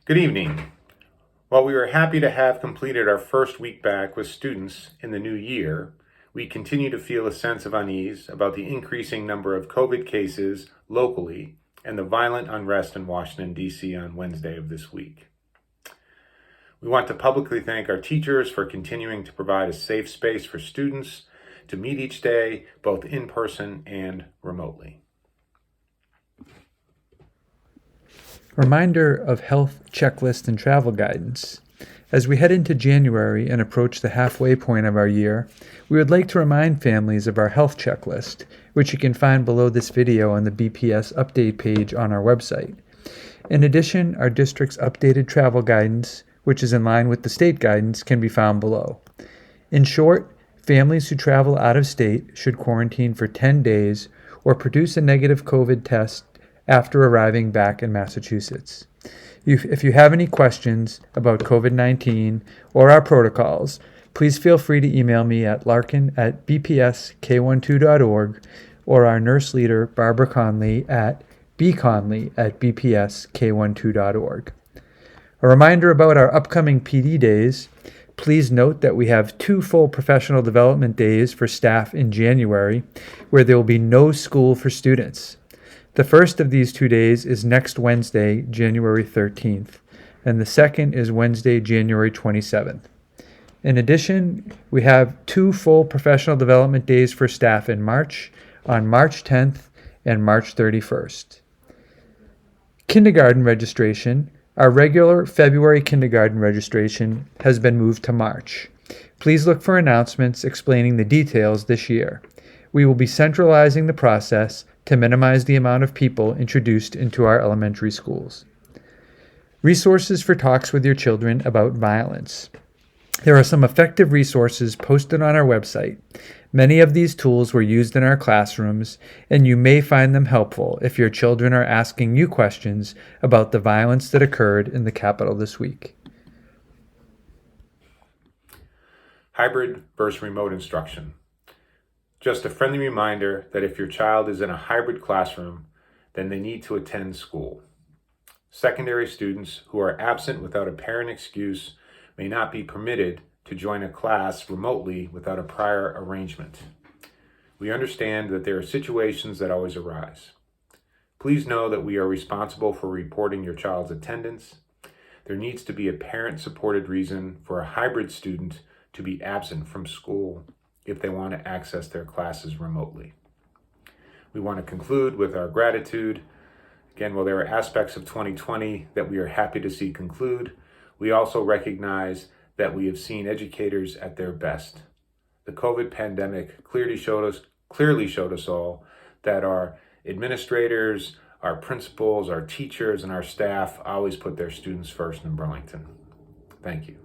Good evening. While we are happy to have completed our first week back with students in the new year, we continue to feel a sense of unease about the increasing number of COVID cases locally and the violent unrest in Washington, D.C. on Wednesday of this week. We want to publicly thank our teachers for continuing to provide a safe space for students to meet each day, both in person and remotely. Reminder of health checklist and travel guidance. As we head into January and approach the halfway point of our year, we would like to remind families of our health checklist, which you can find below this video on the BPS update page on our website. In addition, our district's updated travel guidance, which is in line with the state guidance, can be found below. In short, families who travel out of state should quarantine for 10 days or produce a negative COVID test after arriving back in Massachusetts. If you have any questions about COVID-19 or our protocols, please feel free to email me at larkin@bpsk12.org or our nurse leader, Barbara Conley, at bconley@bpsk12.org. A reminder about our upcoming PD days. Please note that we have 2 full professional development days for staff in January, where there will be no school for students. The first of these 2 days is next Wednesday, January 13th, and the second is Wednesday, January 27th. In addition, we have 2 full professional development days for staff in March, on March 10th and March 31st. Kindergarten registration. Our regular February kindergarten registration has been moved to March. Please look for announcements explaining the details this year. We will be centralizing the process to minimize the amount of people introduced into our elementary schools. Resources for talks with your children about violence. There are some effective resources posted on our website. Many of these tools were used in our classrooms, and you may find them helpful if your children are asking you questions about the violence that occurred in the Capitol this week. Hybrid versus remote instruction. Just a friendly reminder that if your child is in a hybrid classroom, then they need to attend school. Secondary students who are absent without a parent excuse may not be permitted to join a class remotely without a prior arrangement. We understand that there are situations that always arise. Please know that we are responsible for reporting your child's attendance. There needs to be a parent-supported reason for a hybrid student to be absent from school if they want to access their classes remotely. We want to conclude with our gratitude. Again, while there are aspects of 2020 that we are happy to see conclude, we also recognize that we have seen educators at their best. The COVID pandemic clearly showed us all that our administrators, our principals, our teachers, and our staff always put their students first in Burlington. Thank you.